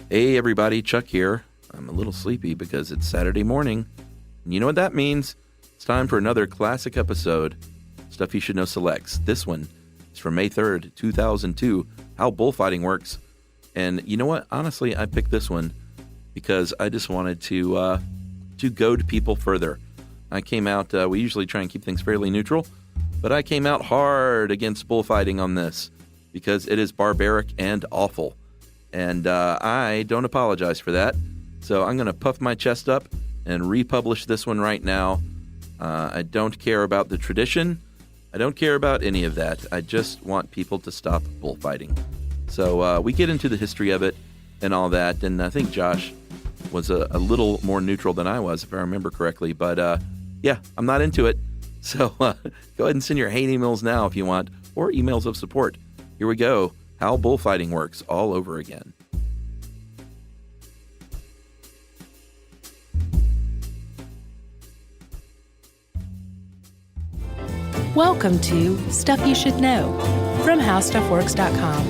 Hey everybody, Chuck here. I'm a little sleepy because it's Saturday morning. And you know what that means? It's time for another classic episode, Stuff You Should Know Selects. This one is from May 3rd, 2002, How Bullfighting Works. And you know what? Honestly, I picked this one because I just wanted to goad people further. I came out, we usually try and keep things fairly neutral, but I came out hard against bullfighting on this because it is barbaric and awful. And I don't apologize for that. So I'm going to puff my chest up and republish this one right now. I don't care about the tradition. I don't care about any of that. I just want people to stop bullfighting. So we get into the history of it and all that. And I think Josh was a little more neutral than I was, if I remember correctly. But yeah, I'm not into it. So go ahead and send your hate emails now if you want, or emails of support. Here we go. How bullfighting works all over again. Welcome to Stuff You Should Know from HowStuffWorks.com.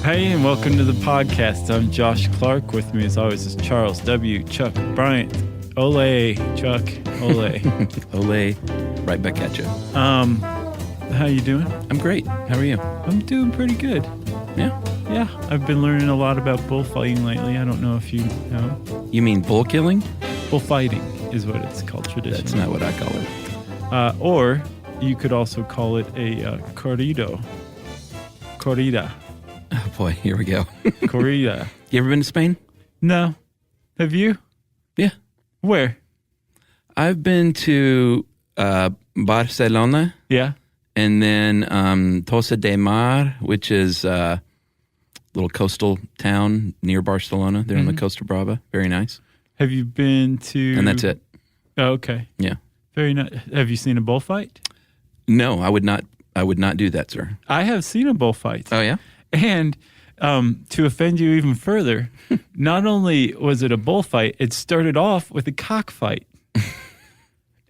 Hey, and welcome to the podcast. I'm Josh Clark. With me, as always, is Charles W. Chuck Bryant. Ole, Chuck. Ole. Ole. Right back at you. How you doing? I'm great. How are you? I'm doing pretty good. Yeah? Yeah, I've been learning a lot about bullfighting lately. I don't know if you know. You mean bull killing? Bullfighting is what it's called traditionally. That's not what I call it. Or you could also call it a corrido. Corrida. Oh boy, here we go. Corrida. You ever been to Spain? No. Have you? Yeah. Where? I've been to Barcelona. Yeah. And then Tossa de Mar, which is a little coastal town near Barcelona. They're on the Costa Brava. Very nice. Have you been to... And that's it. Oh, okay. Yeah. Very nice. Have you seen a bullfight? No, I would not do that, sir. I have seen a bullfight. Oh, yeah? And to offend you even further, not only was it a bullfight, it started off with a cockfight.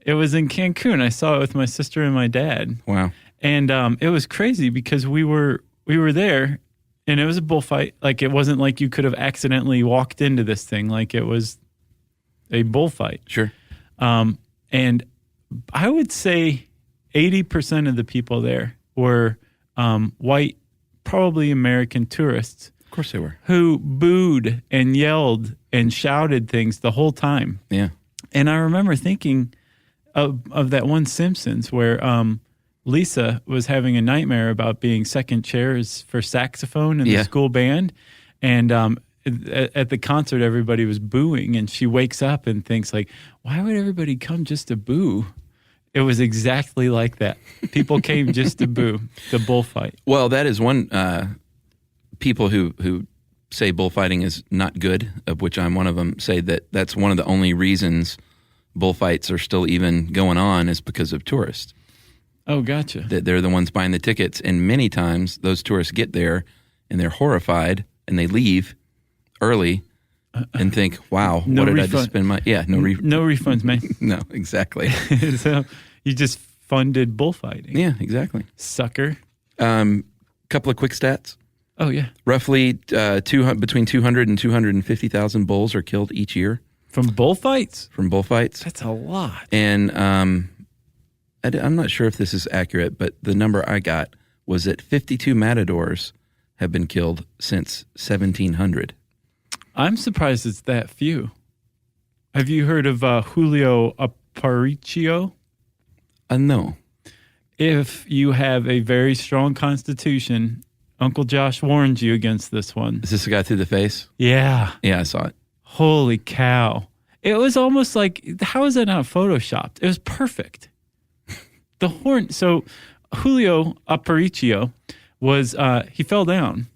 It was in Cancun. I saw it with my sister and my dad. Wow. And it was crazy because we were there, and it was a bullfight. Like, it wasn't like you could have accidentally walked into this thing. Like, it was a bullfight. Sure. And I would say 80% of the people there were white, probably American tourists. Of course they were. Who booed and yelled and shouted things the whole time. Yeah. And I remember thinking of that one Simpsons where Lisa was having a nightmare about being second chairs for saxophone in the school band. And at the concert, everybody was booing. And she wakes up and thinks, like, why would everybody come just to boo? It was exactly like that. People came just to boo the bullfight. Well, that is one people who say bullfighting is not good, of which I'm one of them, say that that's one of the only reasons bullfights are still even going on is because of tourists. Oh, gotcha. That they're the ones buying the tickets, and many times those tourists get there and they're horrified and they leave early and think, "Wow, no what did refund. I just spend my no refunds, man." No, exactly. So you just funded bullfighting. Yeah, exactly. Sucker. Couple of quick stats. Oh yeah. Roughly between 200 and 250,000 bulls are killed each year. From bullfights? From bullfights. That's a lot. And I'm not sure if this is accurate, but the number I got was that 52 matadors have been killed since 1700. I'm surprised it's that few. Have you heard of Julio Aparicio? No. If you have a very strong constitution, Uncle Josh warned you against this one. Is this the guy through the face? Yeah. Yeah, I saw it. Holy cow. It was almost like, how is that not photoshopped? It was perfect. The horn. So Julio Aparicio was, he fell down.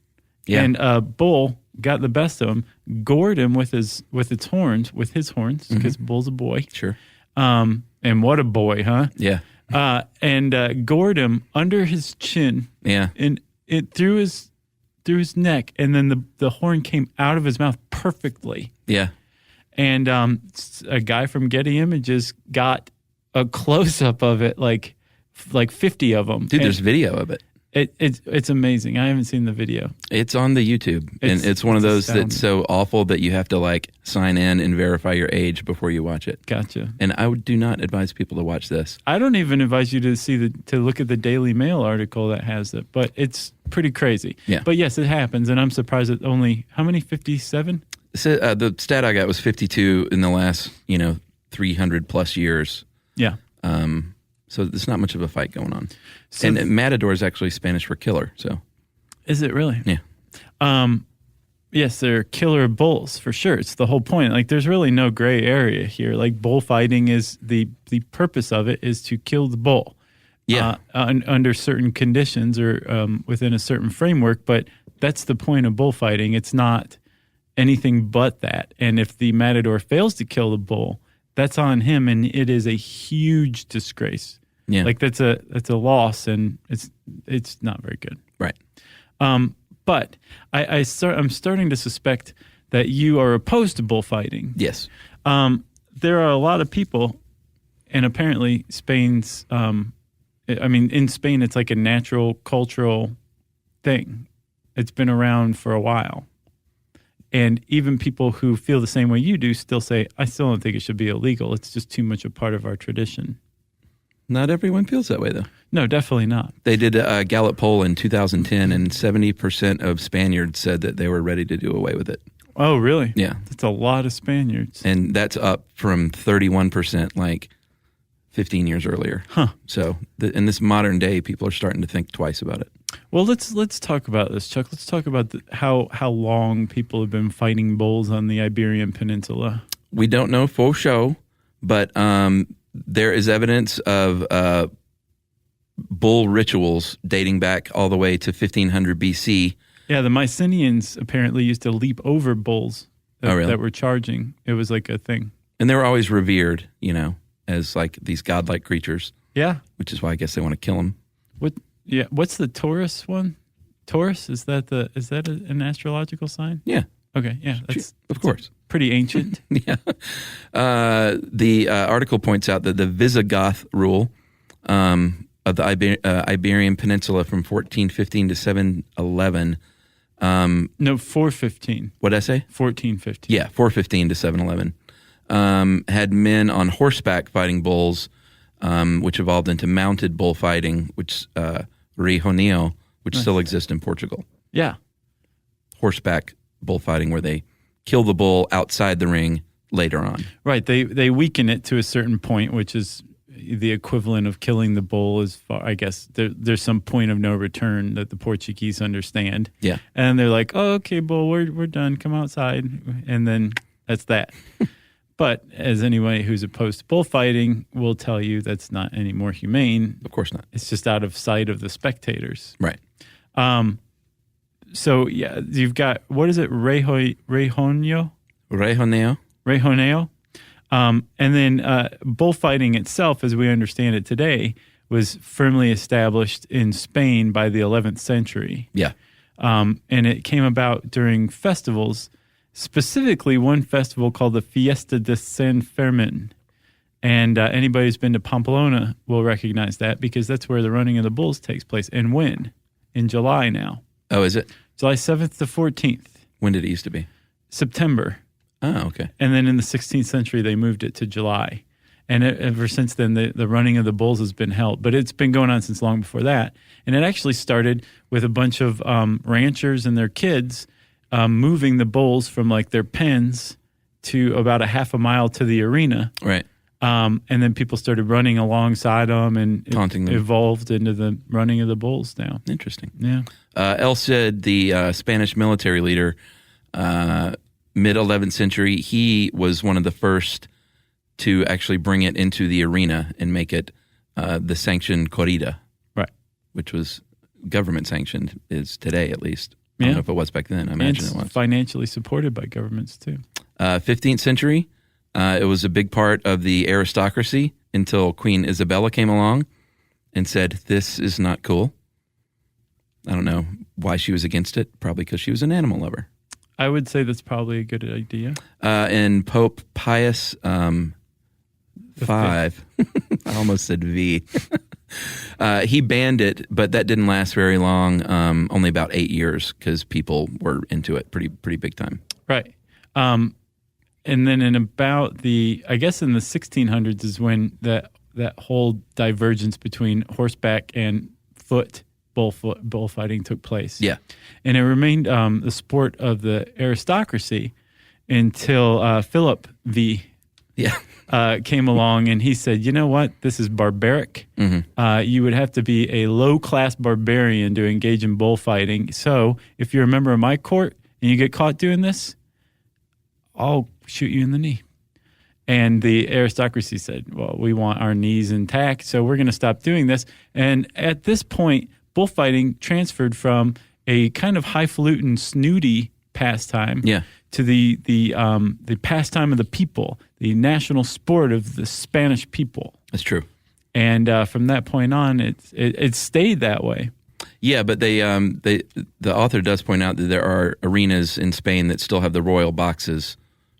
Yeah. And a bull got the best of him, gored him with his horns, because bull's a boy. Sure. And what a boy, huh? Yeah. And gored him under his chin. Yeah. And it through his neck, and then the horn came out of his mouth perfectly. Yeah. And a guy from Getty Images got a close-up of it, like 50 of them. Dude, there's video of it. It's amazing. I haven't seen the video. It's on the YouTube, and it's one of those that's so awful that you have to like sign in and verify your age before you watch it. Gotcha. And I do not advise people to watch this. I don't even advise you to look at the Daily Mail article that has it, but it's pretty crazy. Yeah. But yes, it happens, and I'm surprised that only how many 57? So, the stat I got was 52 in the last 300 plus years. Yeah. So there's not much of a fight going on. So and matador is actually Spanish for killer. So is it really? Yeah. Yes, they're killer bulls for sure. It's the whole point. Like, there's really no gray area here. Like, bullfighting is the purpose of it is to kill the bull. Yeah. Under certain conditions or within a certain framework. But that's the point of bullfighting. It's not anything but that. And if the matador fails to kill the bull, that's on him, and it is a huge disgrace. Yeah. Like, that's a loss, and it's not very good. Right. But I'm starting to suspect that you are opposed to bullfighting. Yes. There are a lot of people, and apparently Spain's. In Spain, it's like a natural cultural thing. It's been around for a while. And even people who feel the same way you do still say, I still don't think it should be illegal. It's just too much a part of our tradition. Not everyone feels that way, though. No, definitely not. They did a Gallup poll in 2010, and 70% of Spaniards said that they were ready to do away with it. Oh, really? Yeah. That's a lot of Spaniards. And that's up from 31% like 15 years earlier. Huh. So in this modern day, people are starting to think twice about it. Well, let's talk about this, Chuck. Let's talk about how long people have been fighting bulls on the Iberian Peninsula. We don't know for sure, but there is evidence of bull rituals dating back all the way to 1500 BC. Yeah, the Mycenaeans apparently used to leap over bulls that were charging. It was like a thing. And they were always revered, as like these godlike creatures. Yeah. Which is why I guess they want to kill them. Yeah, what's the Taurus one? Taurus, is that an astrological sign? Yeah. Okay, yeah, of course. Pretty ancient. Yeah. The article points out that the Visigoth rule of the Iberian Peninsula from 1415 to 711. No, 415. What did I say? 1415. Yeah, 415 to 711. Had men on horseback fighting bulls, which evolved into mounted bullfighting, which rejoneio, which still exists in Portugal. Yeah. Horseback bullfighting where they kill the bull outside the ring later on. Right. They weaken it to a certain point, which is the equivalent of killing the bull as far, I guess. There's some point of no return that the Portuguese understand. Yeah. And they're like, oh, okay, bull, we're done. Come outside. And then that's that. But as anyone who's opposed to bullfighting will tell you, that's not any more humane. Of course not. It's just out of sight of the spectators. Right. So, yeah, you've got, what is it, rejoneio? Rejoneio. And then bullfighting itself, as we understand it today, was firmly established in Spain by the 11th century. Yeah. And it came about during festivals, specifically one festival called the Fiesta de San Fermin. And anybody who's been to Pamplona will recognize that because that's where the running of the bulls takes place. And when? In July now. Oh, is it? July 7th to 14th. When did it used to be? September. Oh, okay. And then in the 16th century, they moved it to July. And ever since then, the running of the bulls has been held. But it's been going on since long before that. And it actually started with a bunch of ranchers and their kids moving the bulls from like their pens to about a half a mile to the arena. Right. And then people started running alongside them and taunting them. Evolved into the running of the bulls now. Interesting. Yeah. El Cid, the Spanish military leader, mid-11th century, he was one of the first to actually bring it into the arena and make it the sanctioned corrida. Right. Which was government sanctioned, is today at least. I don't know if it was back then. I imagine it was. Financially supported by governments too. 15th century, it was a big part of the aristocracy until Queen Isabella came along and said, this is not cool. I don't know why she was against it. Probably because she was an animal lover. I would say that's probably a good idea. And Pope Pius V, I almost said V. He banned it, but that didn't last very long. Only about 8 years, because people were into it pretty big time. Right. And then in about I guess in the 1600s is when that whole divergence between horseback and foot bullfighting took place. Yeah. And it remained the sport of the aristocracy until Philip V. Came along, and he said, you know what? This is barbaric. Mm-hmm. You would have to be a low-class barbarian to engage in bullfighting. So if you're a member of my court and you get caught doing this, I'll shoot you in the knee. And the aristocracy said, well, we want our knees intact, so we're going to stop doing this. And at this point, bullfighting transferred from a kind of highfalutin, snooty pastime to the pastime of the people, the national sport of the Spanish people. That's true. And from that point on, it stayed that way. Yeah, but the author does point out that there are arenas in Spain that still have the royal boxes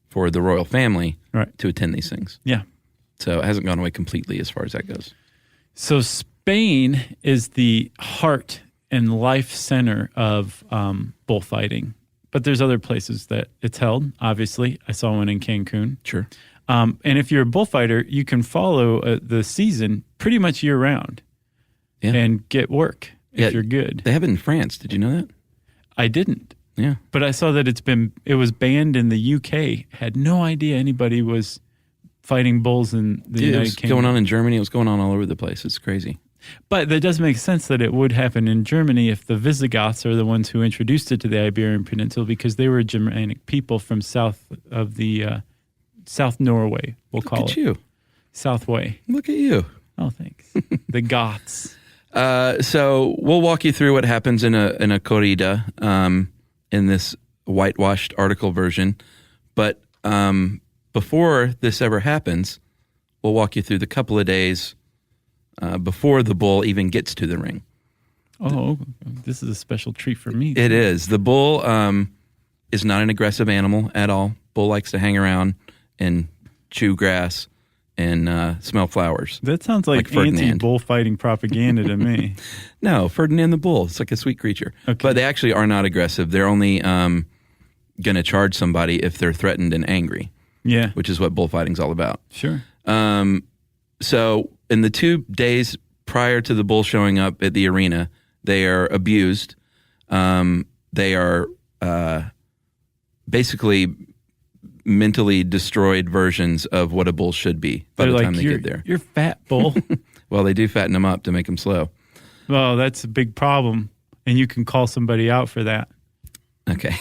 for the royal family to attend these things. Yeah. So it hasn't gone away completely as far as that goes. So Spain is the heart and life center of bullfighting. But there's other places that it's held, obviously. I saw one in Cancun. Sure. And if you're a bullfighter, you can follow the season pretty much year-round and get work if you're good. They have it in France. Did you know that? I didn't. Yeah. But I saw that it was banned in the UK. Had no idea anybody was fighting bulls in the United Kingdom. It was going on in Germany. It was going on all over the place. It's crazy. But that does make sense that it would happen in Germany if the Visigoths are the ones who introduced it to the Iberian Peninsula, because they were Germanic people from south of the South Norway, we'll call it. Look at you. Southway. Look at you. Oh, thanks. The Goths. So we'll walk you through what happens in a corrida in this whitewashed article version. But before this ever happens, we'll walk you through the couple of days before the bull even gets to the ring. Oh, this is a special treat for me. It is. The bull is not an aggressive animal at all. Bull likes to hang around and chew grass and smell flowers. That sounds like anti-bullfighting propaganda to me. No, Ferdinand the bull. It's like a sweet creature. Okay. But they actually are not aggressive. They're only going to charge somebody if they're threatened and angry. Yeah. Which is what bullfighting's all about. Sure. So in the 2 days prior to the bull showing up at the arena, they are abused. They are basically mentally destroyed versions of what a bull should be by the time they get there. You're fat, bull. Well, they do fatten them up to make them slow. Well, that's a big problem, and you can call somebody out for that. Okay.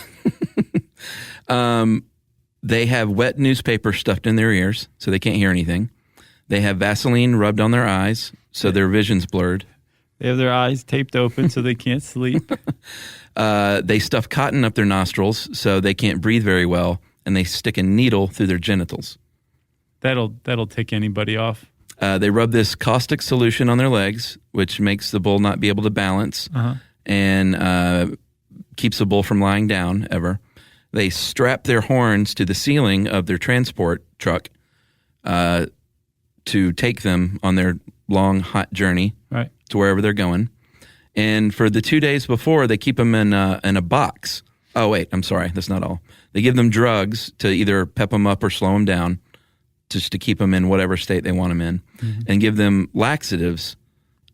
They have wet newspaper stuffed in their ears so they can't hear anything. They have Vaseline rubbed on their eyes so their vision's blurred. They have their eyes taped open so they can't sleep. They stuff cotton up their nostrils so they can't breathe very well, and they stick a needle through their genitals. That'll take anybody off. They rub this caustic solution on their legs, which makes the bull not be able to balance and keeps the bull from lying down ever. They strap their horns to the ceiling of their transport truck to take them on their long, hot journey to wherever they're going. And for the 2 days before, they keep them in a box. Oh, wait, I'm sorry. That's not all. They give them drugs to either pep them up or slow them down, just to keep them in whatever state they want them in, and give them laxatives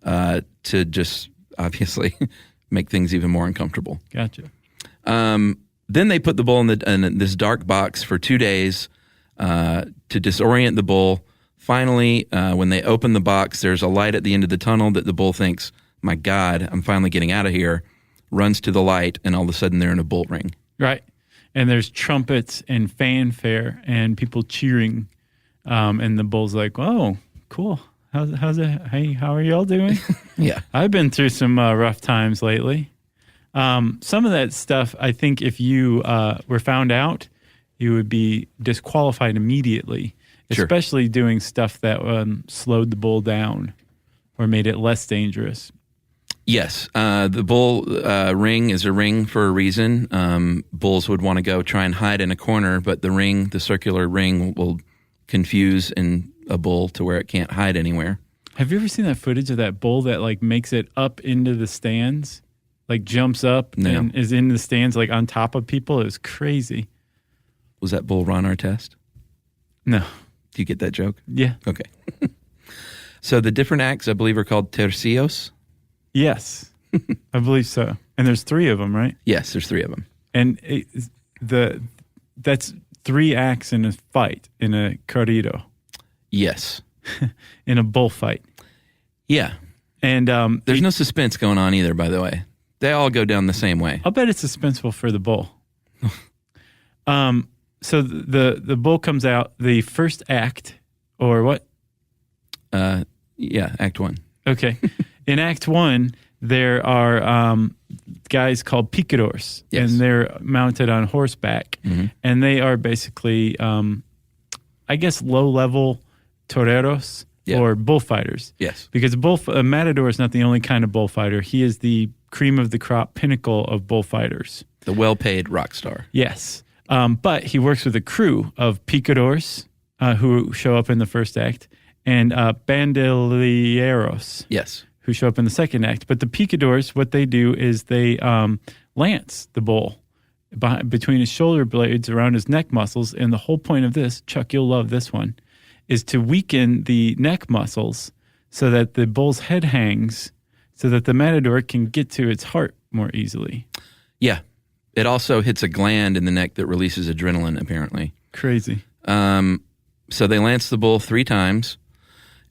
to just obviously make things even more uncomfortable. Gotcha. Then they put the bull in this dark box for 2 days to disorient the bull. Finally, when they open the box, there's a light at the end of the tunnel that the bull thinks, my God, I'm finally getting out of here, runs to the light, and all of a sudden they're in a bull ring. Right. And there's trumpets and fanfare and people cheering. And the bull's like, "Oh, cool. How's it? Hey, how are y'all doing?" Yeah. I've been through some rough times lately. Some of that stuff, I think if you were found out, you would be disqualified immediately, especially doing stuff that slowed the bull down or made it less dangerous. Yes. The bull ring is a ring for a reason. Bulls would want to go try and hide in a corner, but the circular ring will confuse a bull to where it can't hide anywhere. Have you ever seen that footage of that bull that like makes it up into the stands? Like jumps up and is in the stands like on top of people? It was crazy. Was that bull Ron Artest? No. Do you get that joke? Yeah. Okay. So the different acts, I believe, are called tercios? Yes. I believe so. And there's 3 of them, right? Yes, there's 3 of them. And that's 3 acts in a fight, in a corrido. Yes. In a bullfight. Yeah. And there's no suspense going on either, by the way. They all go down the same way. I'll bet it's suspenseful for the bull. So the bull comes out, the first act, or what? Yeah, Act 1. Okay. In Act 1, there are guys called picadors, yes. and they're mounted on horseback, and they are basically, I guess, low-level toreros or bullfighters. Yes. Because a matador is not the only kind of bullfighter. He is the cream of the crop pinnacle of bullfighters. The well-paid rock star. Yes. But he works with a crew of picadors who show up in the first act, and bandolieros. Yes. Who show up in the second act. But the picadors, what they do is they lance the bull between his shoulder blades around his neck muscles. And the whole point of this, Chuck, you'll love this one, is to weaken the neck muscles so that the bull's head hangs so that the matador can get to its heart more easily. Yeah. It also hits a gland in the neck that releases adrenaline, apparently. Crazy. So they lance the bull 3 times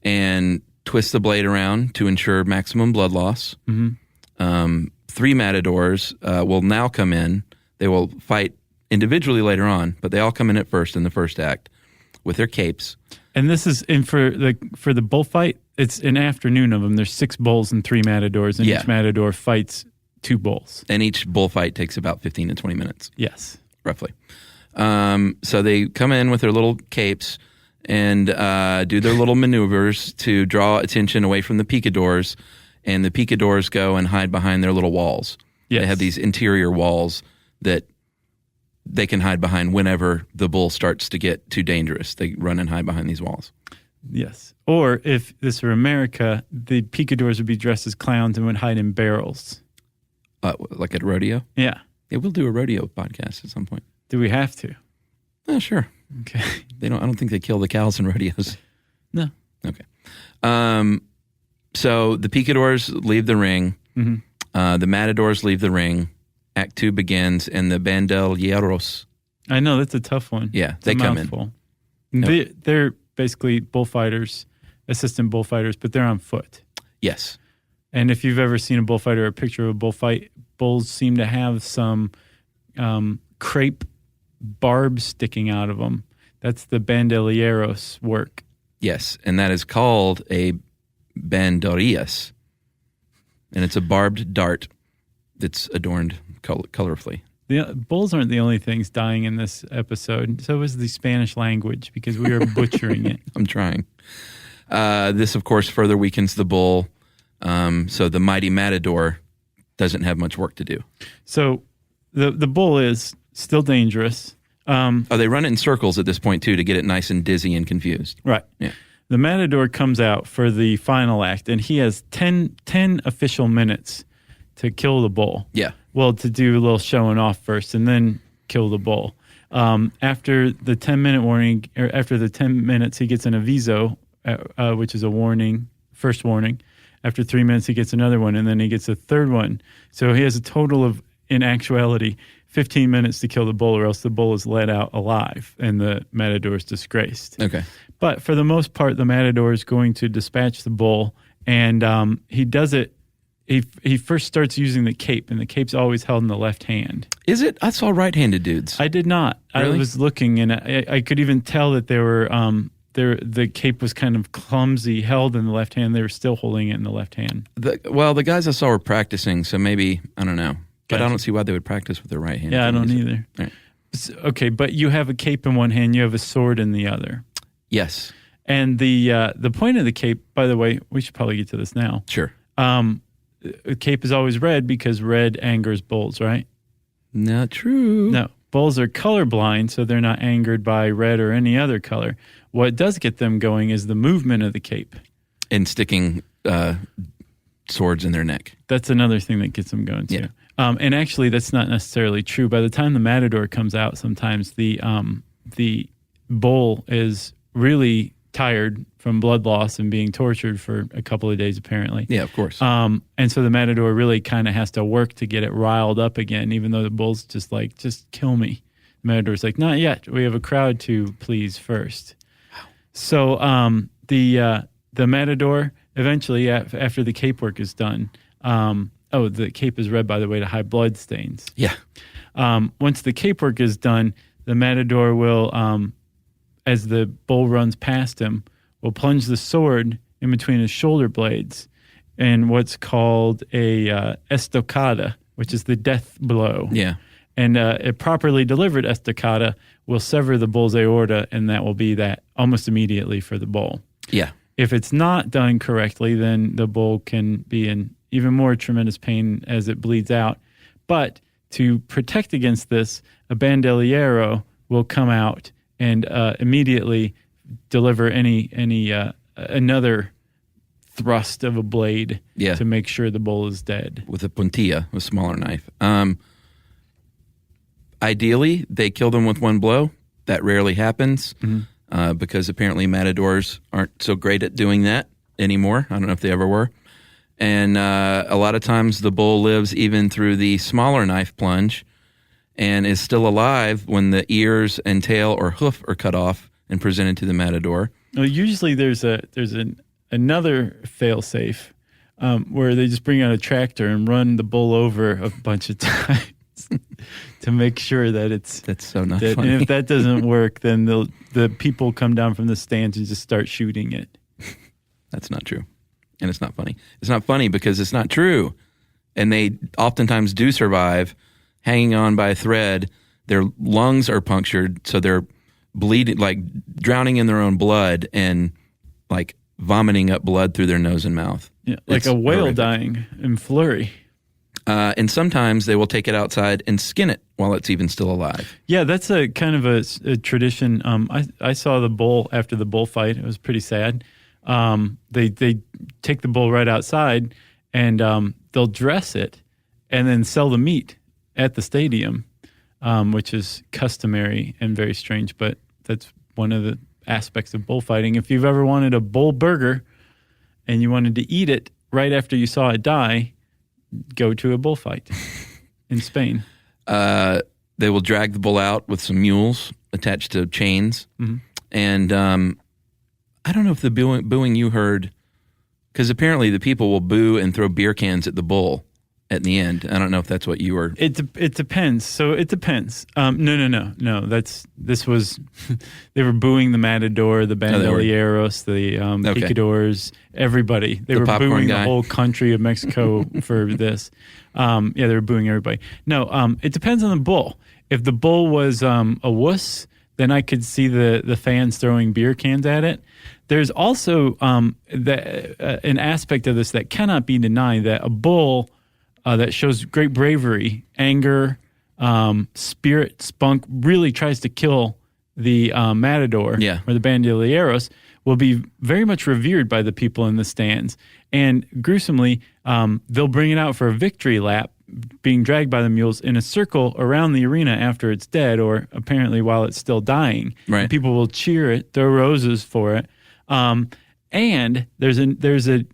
and twist the blade around to ensure maximum blood loss. 3 matadors will now come in. They will fight individually later on, but they all come in at first in the first act with their capes. And this is for the bullfight. It's an afternoon of them. There's 6 bulls and 3 matadors, and each matador fights 2 bulls. And each bullfight takes about 15 to 20 minutes. Yes, roughly. So they come in with their little capes and do their little maneuvers to draw attention away from the picadors, and the picadors go and hide behind their little walls. Yes. They have these interior walls that they can hide behind whenever the bull starts to get too dangerous. They run and hide behind these walls. Yes. Or if this were America, the picadors would be dressed as clowns and would hide in barrels. Like at a rodeo? Yeah. Yeah, we'll do a rodeo podcast at some point. Do we have to? Oh, sure. Okay. I don't think they kill the cows in rodeos. No. Okay. So the picadors leave the ring. The matadors leave the ring. Act 2 begins, and the bandolieros. I know, that's a tough one. Yeah, they come in. They're basically bullfighters, assistant bullfighters, but they're on foot. Yes. And if you've ever seen a bullfighter or a picture of a bullfight, bulls seem to have some crepe barbs sticking out of them. That's the bandolieros work. Yes, and that is called a bandolias. And it's a barbed dart that's adorned colorfully. The bulls aren't the only things dying in this episode. So is the Spanish language, because we are butchering it. I'm trying. This, of course, further weakens the bull. So the mighty matador doesn't have much work to do. So the bull is still dangerous. They run it in circles at this point, too, to get it nice and dizzy and confused. Right. Yeah. The matador comes out for the final act, and he has 10 official minutes to kill the bull. Yeah. Well, to do a little showing off first and then kill the bull. After the 10-minute warning, or after the 10 minutes, he gets an aviso, which is a warning, first warning. After 3 minutes, he gets another one, and then he gets a third one. So he has a total of, in actuality, 15 minutes to kill the bull, or else the bull is let out alive, and the matador is disgraced. Okay. But for the most part, the matador is going to dispatch the bull, and he does it. He first starts using the cape, and the cape's always held in the left hand. Is it? I saw right-handed dudes. I did not. Really? I was looking, and I could even tell that they were the cape was kind of clumsy, held in the left hand. They were still holding it in the left hand. The guys I saw were practicing, so maybe, I don't know. But Gotcha. I don't see why they would practice with their right hand. Yeah, I don't either. Right. Okay, but you have a cape in one hand, you have a sword in the other. Yes. And the point of the cape, by the way, we should probably get to this now. Sure. The cape is always red because red angers bulls, right? Not true. No. Bulls are colorblind, so they're not angered by red or any other color. What does get them going is the movement of the cape. And sticking swords in their neck. That's another thing that gets them going, too. Yeah. And actually, that's not necessarily true. By the time the matador comes out, sometimes the bull is really tired from blood loss and being tortured for a couple of days, apparently. Yeah, of course. And so the matador really kind of has to work to get it riled up again, even though the bull's just like, just kill me. The matador's like, not yet. We have a crowd to please first. Wow. So the matador, eventually, after the cape work is done, the cape is red, by the way, to hide blood stains. Yeah. Once the cape work is done, the matador will, as the bull runs past him, will plunge the sword in between his shoulder blades in what's called a estocada, which is the death blow. Yeah. And a properly delivered estocada will sever the bull's aorta, and that will be that almost immediately for the bull. Yeah. If it's not done correctly, then the bull can be in even more tremendous pain as it bleeds out. But to protect against this, a bandoliero will come out and immediately deliver another thrust of a blade to make sure the bull is dead. With a puntilla, a smaller knife. Ideally, they kill them with one blow. That rarely happens because apparently matadors aren't so great at doing that anymore. I don't know if they ever were. And a lot of times the bull lives even through the smaller knife plunge and is still alive when the ears and tail or hoof are cut off and presented to the matador. Well, usually there's another fail-safe where they just bring out a tractor and run the bull over a bunch of times to make sure that that's so not funny. And if that doesn't work, then the people come down from the stands and just start shooting it. That's not true. And it's not funny. It's not funny because it's not true. And they oftentimes do survive hanging on by a thread. Their lungs are punctured, so they're bleeding, like drowning in their own blood and like vomiting up blood through their nose and mouth. Yeah, like it's a whale horrific. Dying in flurry. And sometimes they will take it outside and skin it while it's even still alive. Yeah, that's a kind of a tradition. I saw the bull after the bullfight. It was pretty sad. They take the bull right outside and they'll dress it and then sell the meat at the stadium, which is customary and very strange, but that's one of the aspects of bullfighting. If you've ever wanted a bull burger and you wanted to eat it right after you saw it die, go to a bullfight in Spain. They will drag the bull out with some mules attached to chains. Mm-hmm. And I don't know if the booing you heard, because apparently the people will boo and throw beer cans at the bull at the end. I don't know if that's what you were. It depends. So it depends. No. This was they were booing the matador, the bandolieros, the picadors, everybody. They were booing the whole country of Mexico for this. They were booing everybody. No, it depends on the bull. If the bull was a wuss, then I could see the fans throwing beer cans at it. There's also an aspect of this that cannot be denied, that a bull that shows great bravery, anger, spirit, spunk, really tries to kill the matador or the bandolieros, will be very much revered by the people in the stands. And gruesomely, they'll bring it out for a victory lap, being dragged by the mules in a circle around the arena after it's dead, or apparently while it's still dying. Right. And people will cheer it, throw roses for it. And there's a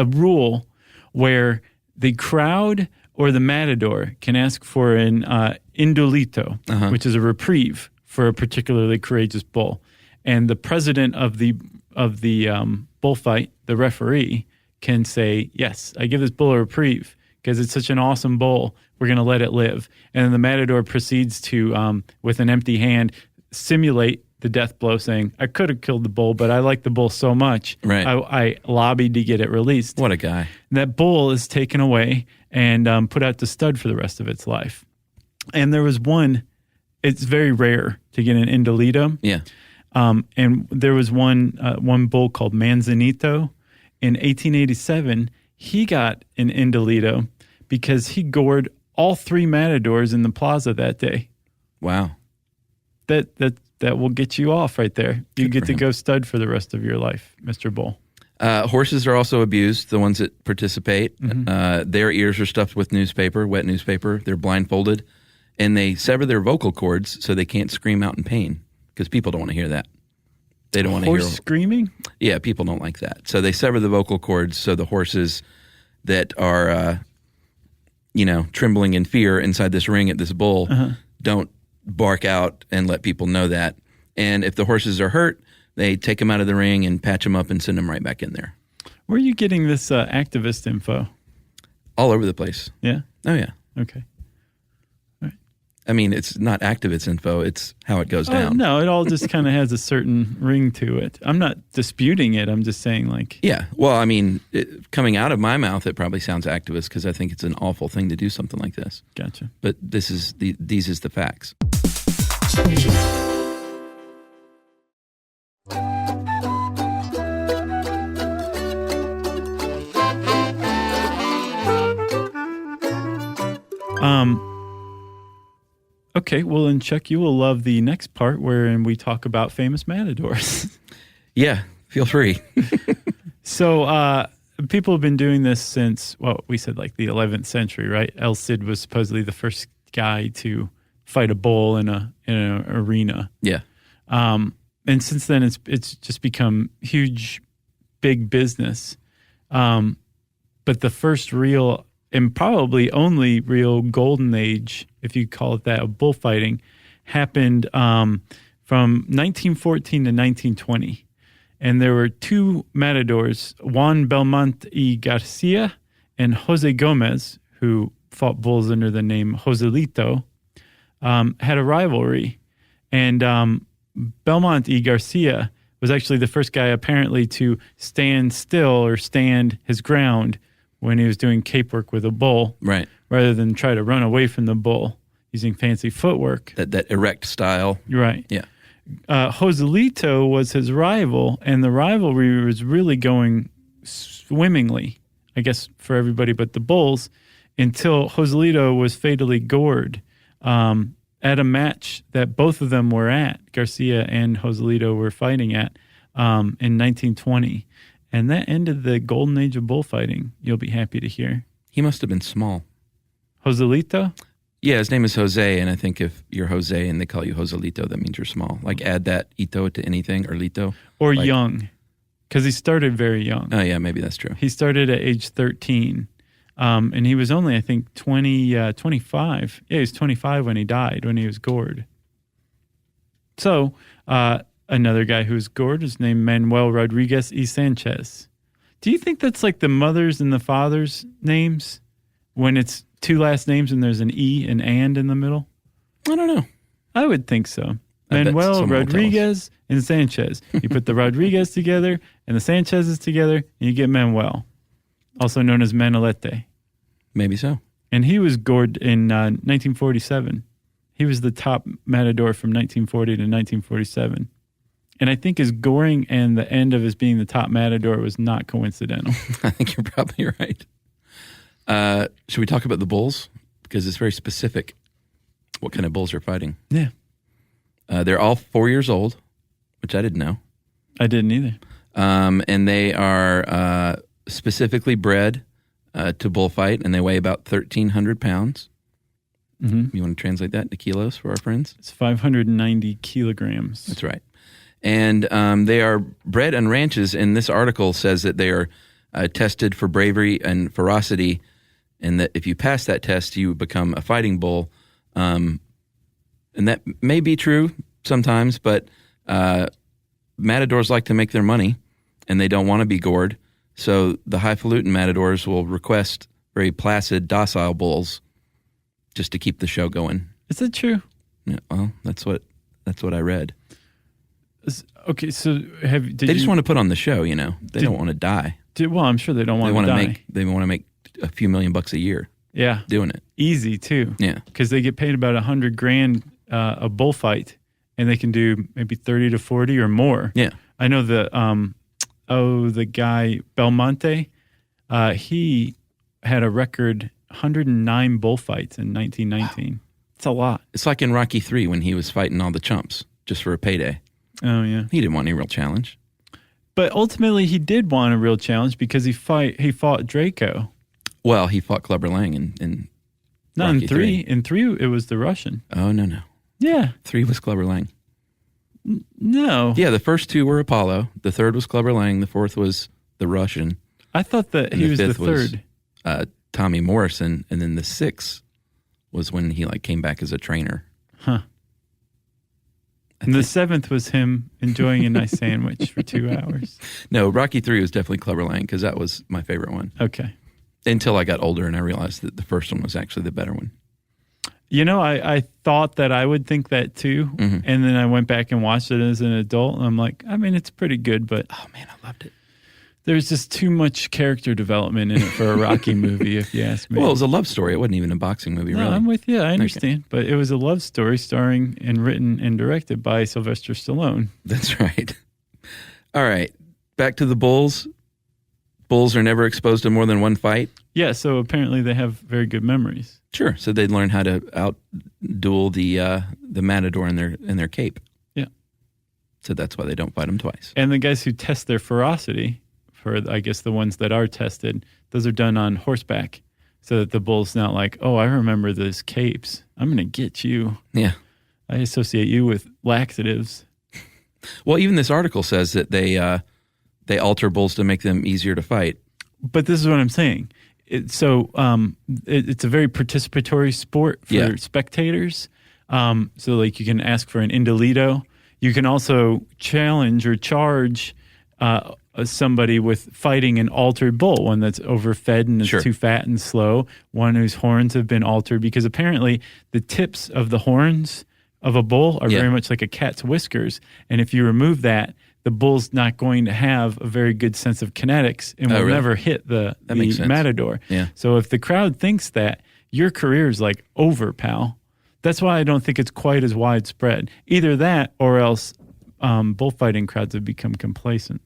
rule where the crowd or the matador can ask for an indulito, which is a reprieve for a particularly courageous bull. And the president of the bullfight, the referee, can say, yes, I give this bull a reprieve because it's such an awesome bull. We're going to let it live. And then the matador proceeds to, with an empty hand, simulate the death blow, saying, I could have killed the bull, but I like the bull so much. Right. I lobbied to get it released. What a guy. And that bull is taken away and put out to stud for the rest of its life. And there was one, it's very rare to get an indolito. Yeah. And there was one bull called Manzanito. In 1887, he got an indolito because he gored all three matadors in the plaza that day. Wow. That's that will get you off right there. You get to go stud for the rest of your life, Mr. Bull. Horses are also abused, the ones that participate. Their ears are stuffed with newspaper, wet newspaper. They're blindfolded, and they sever their vocal cords so they can't scream out in pain because people don't want to hear that. They don't want to hear horse screaming? Yeah, people don't like that. So they sever the vocal cords so the horses that are, trembling in fear inside this ring at this bull don't bark out and let people know that. And if the horses are hurt, they take them out of the ring and patch them up and send them right back in there. Where are you getting this activist info? All over the place. Yeah? Oh, yeah. Okay. All right. I mean, it's not activist info. It's how it goes down. No, it all just kind of has a certain ring to it. I'm not disputing it. I'm just saying Yeah. Well, I mean, coming out of my mouth, it probably sounds activist because I think it's an awful thing to do something like this. Gotcha. But these is the facts. Okay, well, and Chuck, you will love the next part wherein we talk about famous matadors. Yeah, feel free. So, people have been doing this since, we said the 11th century, right? El Cid was supposedly the first guy to fight a bull in an arena. Yeah. And since then, it's just become huge, big business. But the first real and probably only real golden age, if you call it that, of bullfighting, happened from 1914 to 1920. And there were two matadors, Juan Belmonte y Garcia and Jose Gomez, who fought bulls under the name Joselito, had a rivalry. And Belmonte y Garcia was actually the first guy apparently to stand still or stand his ground when he was doing cape work with a bull, right? Rather than try to run away from the bull using fancy footwork. That erect style. Right. Yeah. Joselito was his rival, and the rivalry was really going swimmingly, I guess, for everybody but the bulls, until Joselito was fatally gored at a match that both of them were at. Garcia and Joselito were fighting at in 1920. And that ended the golden age of bullfighting, you'll be happy to hear. He must have been small. Joselito? Yeah, his name is Jose, and I think if you're Jose and they call you Joselito, that means you're small. Add that ito to anything, or lito. Or young, because he started very young. Oh, yeah, maybe that's true. He started at age 13, and he was only, I think, 25. Yeah, he was 25 when he died, when he was gored. So, another guy who was gored is named Manuel Rodriguez y Sanchez. Do you think that's like the mother's and the father's names when it's two last names and there's an E and in the middle? I don't know. I would think so. Manuel Rodriguez and Sanchez. You put the Rodriguez together and the Sanchez's together and you get Manuel, also known as Manolete. Maybe so. And he was gored in 1947. He was the top matador from 1940 to 1947. And I think his goring and the end of his being the top matador was not coincidental. I think you're probably right. Should we talk about the bulls? Because it's very specific what kind of bulls are fighting. Yeah. They're all 4 years old, which I didn't know. I didn't either. And they are specifically bred to bullfight, and they weigh about 1,300 pounds. Mm-hmm. You want to translate that into kilos for our friends? It's 590 kilograms. That's right. And they are bred on ranches, and this article says that they are tested for bravery and ferocity, and that if you pass that test, you become a fighting bull. And that may be true sometimes, but matadors like to make their money, and they don't want to be gored. So the highfalutin matadors will request very placid, docile bulls just to keep the show going. Is that true? Yeah, well, that's what I read. Okay, so they just want to put on the show, you know. They don't want to die. Well, I'm sure they don't want to die. They want to make a few $1,000,000 a year. Yeah, doing it easy too. Yeah, because they get paid about $100,000 a bullfight, and they can do maybe 30 to 40 or more. Yeah, I know the guy Belmonte, he had a record 109 bullfights in 1919. It's a lot. It's like in Rocky III when he was fighting all the chumps. just for a payday. Oh, yeah. He didn't want any real challenge. But ultimately, he did want a real challenge because he fought Draco. Well, he fought Clubber Lang in Not Rocky in 3. III. In 3, it was the Russian. Oh, no. Yeah. 3 was Clubber Lang. No. Yeah, the first 2 were Apollo. The third was Clubber Lang. The fourth was the Russian. I thought that And he was the fifth third. Was, Tommy Morrison. And then the 6th was when he came back as a trainer. Huh. And the 7th was him enjoying a nice sandwich for 2 hours. No, Rocky III was definitely Clubber Lang because that was my favorite one. Okay. Until I got older and I realized that the first one was actually the better one. I thought that I would think that too. Mm-hmm. And then I went back and watched it as an adult. And I'm like, it's pretty good, but Oh, man, I loved it. there's just too much character development in it for a Rocky movie, if you ask me. Well, it was a love story. It wasn't even a boxing movie, No, really. I'm with you. I understand. But it was a love story starring and written and directed by Sylvester Stallone. That's right. All right. Back to the Bulls. Bulls are never exposed to more than one fight. Yeah, so apparently they have very good memories. Sure. So they'd learn how to out-duel the matador in their cape. Yeah. So that's why they don't fight them twice. And the guys who test their ferocity, for I guess the ones that are tested, those are done on horseback. So that the bull's not like, oh, I remember those capes. I'm going to get you. Yeah. I associate you with laxatives. Well, even this article says that they alter bulls to make them easier to fight. But this is what I'm saying. It's a very participatory sport for spectators. So you can ask for an indolito. You can also challenge or charge somebody with fighting an altered bull, one that's overfed and is too fat and slow, one whose horns have been altered, because apparently the tips of the horns of a bull are very much like a cat's whiskers. And if you remove that, the bull's not going to have a very good sense of kinetics and will never hit the matador. Yeah. So if the crowd thinks that, your career is over, pal. That's why I don't think it's quite as widespread. Either that or else bullfighting crowds have become complacent.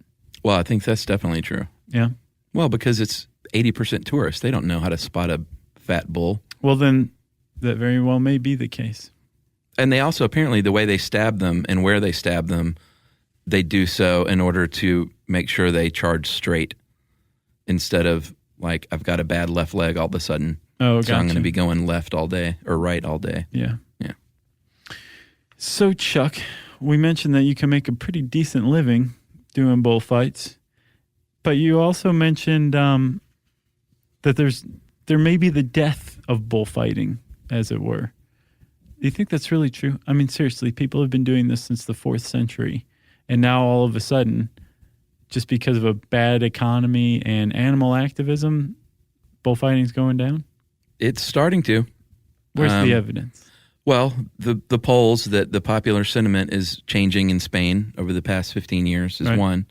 Well, I think that's definitely true. Yeah. Well, because it's 80% tourists. They don't know how to spot a fat bull. Well, then that very well may be the case. And they also, apparently, the way they stab them and where they stab them, they do so in order to make sure they charge straight instead of I've got a bad left leg all of a sudden. Oh, so I'm going to be going left all day or right all day. Yeah. Yeah. So, Chuck, we mentioned that you can make a pretty decent living doing bullfights, but you also mentioned that there may be the death of bullfighting, as it were. Do you think that's really true? I mean, seriously, people have been doing this since the 4th century. And now all of a sudden, just because of a bad economy and animal activism, bullfighting's going down? It's starting to. Where's the evidence? Well, the polls that the popular sentiment is changing in Spain over the past 15 years is one.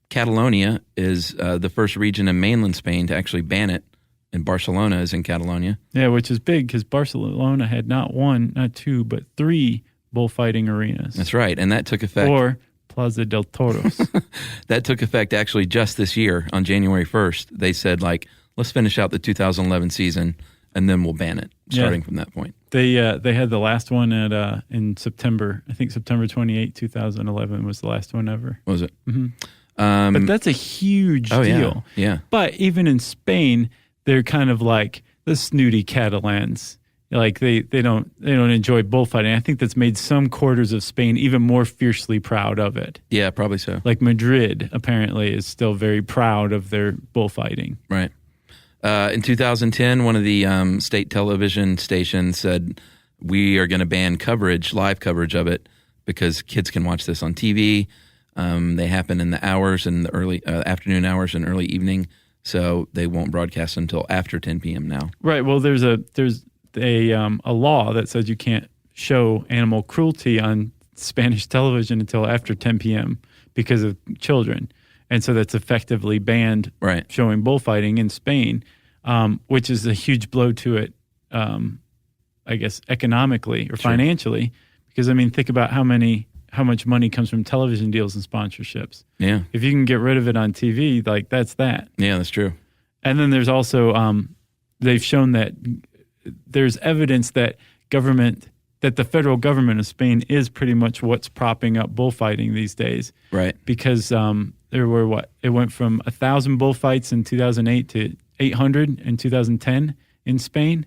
Catalonia is the first region in mainland Spain to actually ban it, and Barcelona is in Catalonia. Yeah, which is big because Barcelona had not 1, not 2, but 3 bullfighting arenas. That's right, and that took effect. Or Plaza del Toros. That took effect actually just this year on January 1st. They said, let's finish out the 2011 season, and then we'll ban it starting from that point. They had the last one in September. I think September 28, 2011 was the last one ever. Was it? Mm-hmm. But that's a huge deal. Yeah. But even in Spain, they're kind of like the snooty Catalans. They don't enjoy bullfighting. I think that's made some quarters of Spain even more fiercely proud of it. Yeah, probably so. Like Madrid apparently is still very proud of their bullfighting. Right. In 2010, one of the state television stations said, we are going to ban live coverage of it, because kids can watch this on TV. They happen in the hours, in the early afternoon hours and early evening, so they won't broadcast until after 10 p.m. now. Right. Well, there's a law that says you can't show animal cruelty on Spanish television until after 10 p.m. because of children. And so that's effectively banned showing bullfighting in Spain, which is a huge blow to it, I guess, economically or financially. Because, think about how much money comes from television deals and sponsorships. Yeah. If you can get rid of it on TV, that's that. Yeah, that's true. And then there's also, they've shown that there's evidence that that the federal government of Spain is pretty much what's propping up bullfighting these days. Right. Because there were it went from 1,000 bullfights in 2008 to 800 in 2010 in Spain.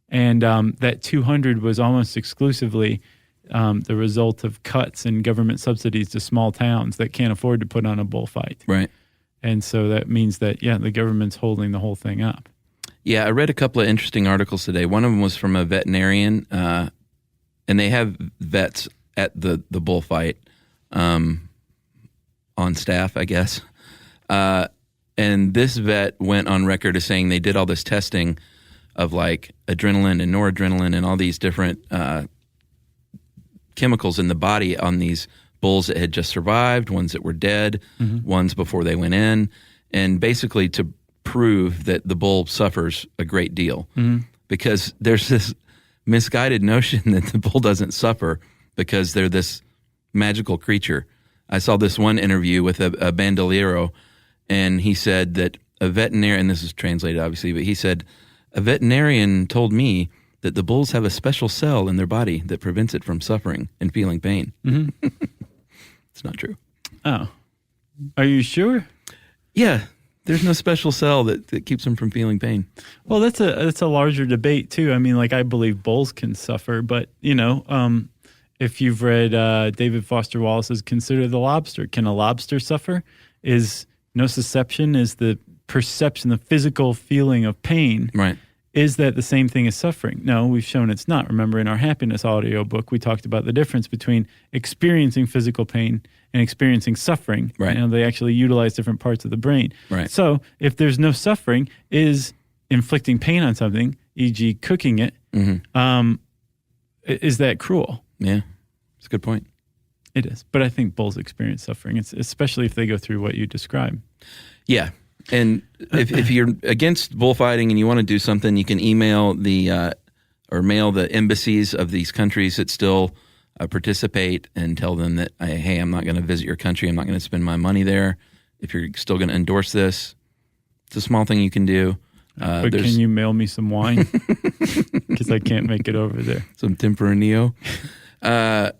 And that 200 was almost exclusively the result of cuts in government subsidies to small towns that can't afford to put on a bullfight. Right. And so that means that, the government's holding the whole thing up. Yeah, I read a couple of interesting articles today. One of them was from a veterinarian, and they have vets at the bullfight on staff, I guess. And this vet went on record as saying they did all this testing of like adrenaline and noradrenaline and all these different chemicals in the body on these bulls that had just survived, ones that were dead, ones before they went in, and basically to prove that the bull suffers a great deal. Because there's this misguided notion that the bull doesn't suffer because they're this magical creature. I saw this one interview with a bandolero, and he said that a veterinarian, and this is translated obviously, but he said, a veterinarian told me that the bulls have a special cell in their body that prevents it from suffering and feeling pain. It's not true. Oh. Are you sure? Yeah. There's no special cell that keeps them from feeling pain. Well, that's a larger debate too. I mean, like, I believe bulls can suffer, but if you've read David Foster Wallace's Consider the Lobster, can a lobster suffer? Is nociception is the perception, the physical feeling of pain. Right. Is that the same thing as suffering? No, we've shown it's not. Remember, in our happiness audiobook, we talked about the difference between experiencing physical pain and experiencing suffering. Right. They actually utilize different parts of the brain. Right. So if there's no suffering, is inflicting pain on something, e.g. cooking it, is that cruel? Yeah, it's a good point. It is. But I think bulls experience suffering, especially if they go through what you describe. Yeah. And if you're against bullfighting and you want to do something, you can email or mail the embassies of these countries that still participate and tell them that, hey, I'm not going to visit your country. I'm not going to spend my money there. If you're still going to endorse this, it's a small thing you can do. But can you mail me some wine? Because I can't make it over there. Some Tempranillo. And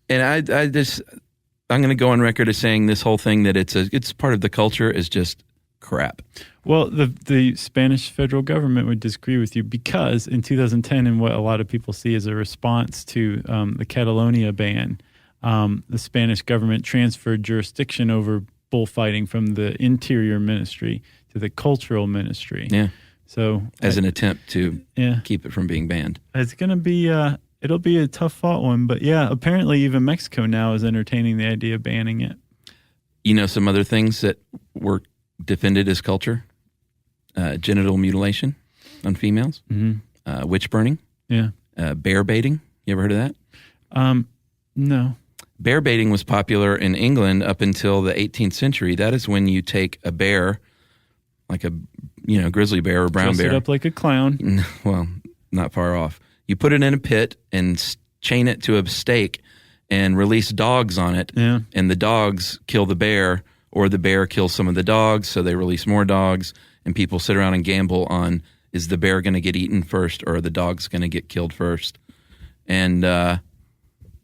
I'm going to go on record as saying this whole thing that it's part of the culture is just crap. Well, the Spanish federal government would disagree with you because in 2010, and what a lot of people see as a response to the Catalonia ban, the Spanish government transferred jurisdiction over bullfighting from the Interior Ministry to the Cultural Ministry. Yeah. So as an attempt to keep it from being banned. It's going to be it'll be a tough fought one, but apparently even Mexico now is entertaining the idea of banning it. Some other things that were defended as culture, genital mutilation on females, witch burning, bear baiting. You ever heard of that? No. Bear baiting was popular in England up until the 18th century. That is when you take a bear, like a grizzly bear or brown bear. Dress it up like a clown. Well, not far off. You put it in a pit and chain it to a stake and release dogs on it. Yeah. And the dogs kill the bear, or the bear kills some of the dogs, so they release more dogs. And people sit around and gamble on, is the bear going to get eaten first or are the dogs going to get killed first? And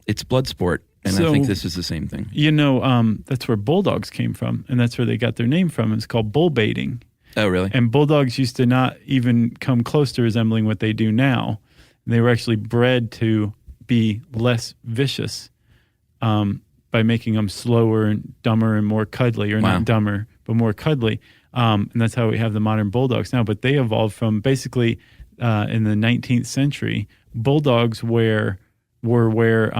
it's blood sport. And I think this is the same thing. That's where bulldogs came from, and that's where they got their name from. It's called bull baiting. Oh, really? And bulldogs used to not even come close to resembling what they do now. They were actually bred to be less vicious by making them slower and dumber and more cuddly, or not dumber, but more cuddly. And that's how we have the modern bulldogs now. But they evolved from basically in the 19th century, bulldogs were where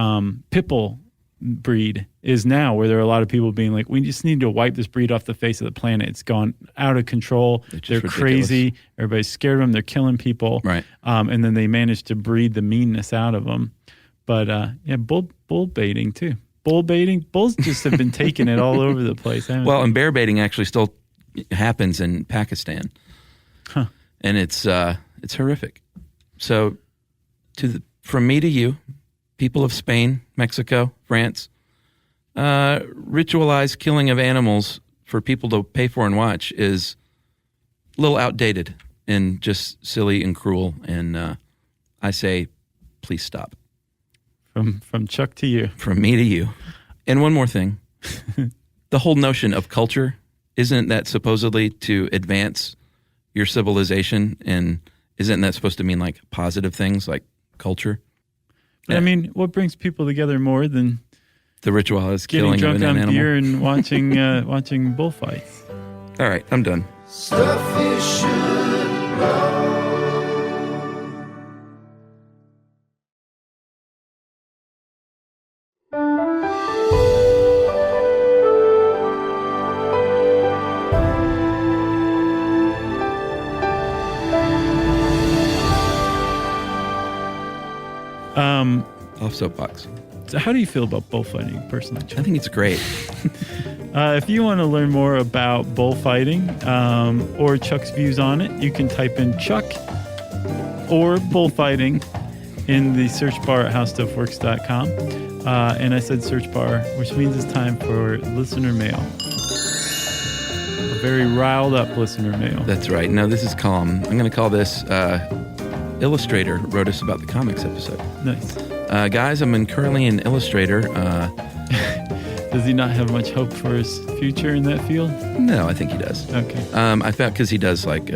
pit bull breed is now, where there are a lot of people being like, we just need to wipe this breed off the face of the planet. It's gone out of control. They're crazy. Everybody's scared of them. They're killing people. Right. And then they managed to breed the meanness out of them. But bull baiting too. Bull baiting. Bulls just have been taking it all over the place. Well, and bear baiting actually still happens in Pakistan. Huh. And it's horrific. So from me to you, people of Spain, Mexico, France, ritualized killing of animals for people to pay for and watch is a little outdated and just silly and cruel. And I say, please stop. From Chuck to you. From me to you. And one more thing. The whole notion of culture, isn't that supposedly to advance your civilization? And isn't that supposed to mean like positive things like culture? But I mean, what brings people together more than the ritual is getting killing drunk an on animal? beer and watching bullfights? All right, I'm done. Stuff you should know. Off soapbox. So how do you feel about bullfighting personally, Chuck? I think it's great. If you want to learn more about bullfighting or Chuck's views on it, you can type in Chuck or bullfighting in the search bar at howstuffworks.com. And I said search bar, which means it's time for listener mail. A very riled up listener mail. That's right. No, this is calm. I'm going to call this Illustrator wrote us about the comics episode. Nice. Guys, I'm currently an illustrator. Does he not have much hope for his future in that field? No, I think he does. Okay. I found, because he does like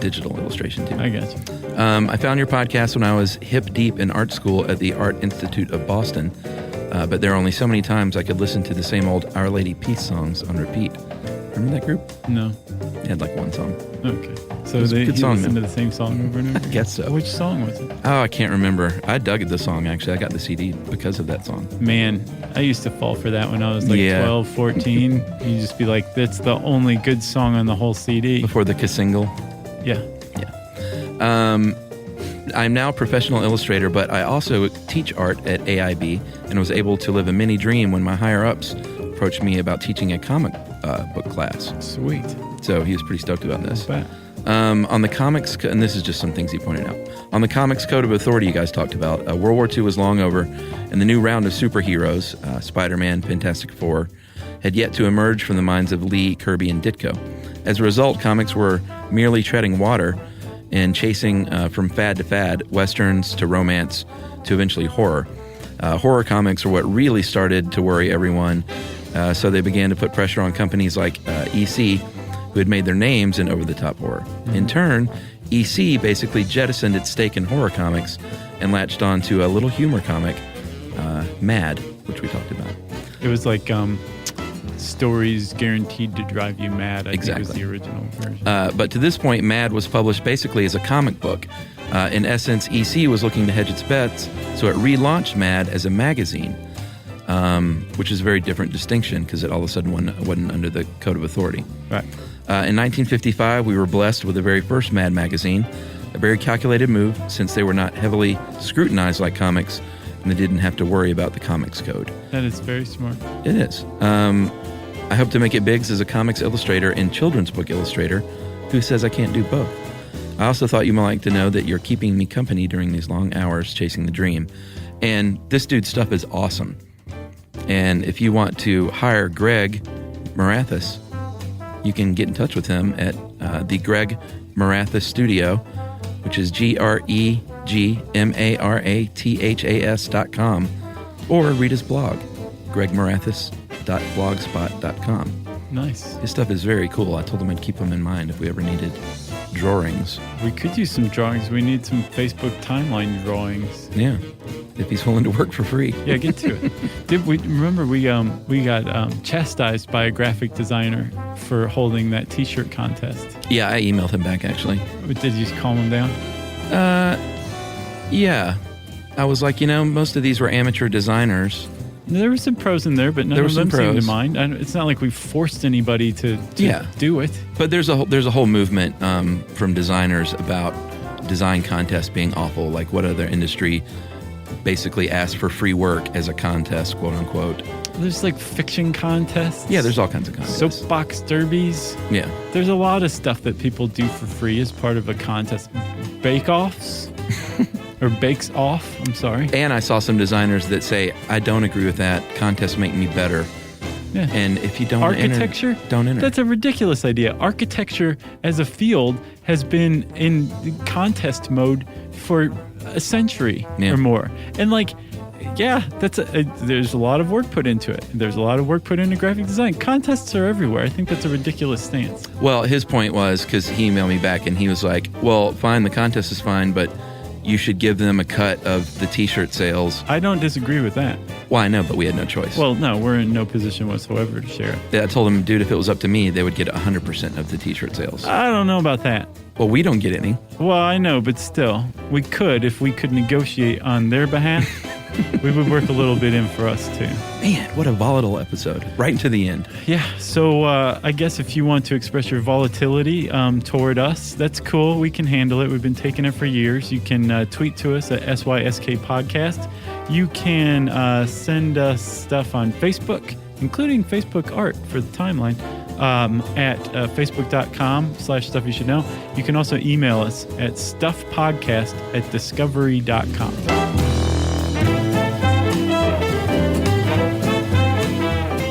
digital illustration too. I got you. I found your podcast when I was hip deep in art school at the Art Institute of Boston, but there are only so many times I could listen to the same old Our Lady Peace songs on repeat. Remember that group? No. They had like one song. Okay. So It was a good song, listened though. to the same song over and over again? I guess so. Which song was it? Oh, I can't remember. I dug the song, actually. I got the CD because of that song. Man, I used to fall for that when I was like 12, 14. You just be like, that's the only good song on the whole CD. Before the single. Yeah. I'm now a professional illustrator, but I also teach art at AIB and was able to live a mini dream when my higher-ups approached me about teaching a comic book class. Sweet. So he was pretty stoked about this. Bet. On the comics, and this is just some things he pointed out. On the comics code of authority you guys talked about, World War II was long over, and the new round of superheroes, Spider-Man, Fantastic Four, had yet to emerge from the minds of Lee, Kirby, and Ditko. As a result, comics were merely treading water and chasing from fad to fad, westerns to romance to eventually horror. Horror comics were what really started to worry everyone, so they began to put pressure on companies like EC, who had made their names in over-the-top horror. Mm-hmm. In turn, EC basically jettisoned its stake in horror comics and latched on to a little humor comic, Mad, which we talked about. It was like stories guaranteed to drive you mad, I think was the original version. But to this point, Mad was published basically as a comic book. In essence, EC was looking to hedge its bets, so it relaunched Mad as a magazine, which is a very different distinction because it all of a sudden wasn't under the code of authority. Right. In 1955, we were blessed with the very first Mad magazine, a very calculated move since they were not heavily scrutinized like comics and they didn't have to worry about the comics code. That is very smart. It is. I hope to make it big as a comics illustrator and children's book illustrator. Who says I can't do both? I also thought you might like to know that you're keeping me company during these long hours chasing the dream. And this dude's stuff is awesome. And if you want to hire Greg Marathis, you can get in touch with him at the Greg Marathis Studio, which is GregMarathas.com, or read his blog, gregmarathas.blogspot.com. Nice. His stuff is very cool. I told him I'd keep him in mind if we ever needed drawings. We could use some drawings. We need some Facebook timeline drawings. Yeah, if he's willing to work for free. Yeah, get to it. We got chastised by a graphic designer for holding that T-shirt contest. Yeah, I emailed him back actually. Did you just calm him down? Yeah. I was like, most of these were amateur designers. There were some pros in there, but none of them seemed to mind. It's not like we forced anybody to do it. But there's a whole movement from designers about design contests being awful. Like, what other industry basically asks for free work as a contest, quote unquote? There's like fiction contests. Yeah, there's all kinds of contests. Soapbox derbies. Yeah. There's a lot of stuff that people do for free as part of a contest. Bake-offs. Or bakes off, I'm sorry. And I saw some designers that say, I don't agree with that. Contests make me better. Yeah. And if you don't Architecture? Don't enter. That's a ridiculous idea. Architecture as a field has been in contest mode for a century or more. And Yeah, there's a lot of work put into it. There's a lot of work put into graphic design. Contests are everywhere. I think that's a ridiculous stance. Well, his point was, because he emailed me back and he was like, well, fine, the contest is fine, but you should give them a cut of the T-shirt sales. I don't disagree with that. Well, I know, but we had no choice. Well, no, we're in no position whatsoever to share it. Yeah, I told him, dude, if it was up to me, they would get 100% of the T-shirt sales. I don't know about that. Well, we don't get any. Well, I know, but still, we could if we could negotiate on their behalf. We would work a little bit in for us, too. Man, what a volatile episode. Right into the end. Yeah, so I guess if you want to express your volatility toward us, that's cool. We can handle it. We've been taking it for years. You can tweet to us at SYSK Podcast. You can send us stuff on Facebook, including Facebook art for the timeline, at facebook.com/stuffyoushouldknow. You can also email us at stuffpodcast@discovery.com.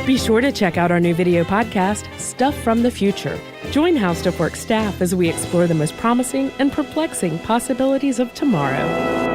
Be sure to check out our new video podcast, Stuff from the Future. Join How Stuff Works staff as we explore the most promising and perplexing possibilities of tomorrow.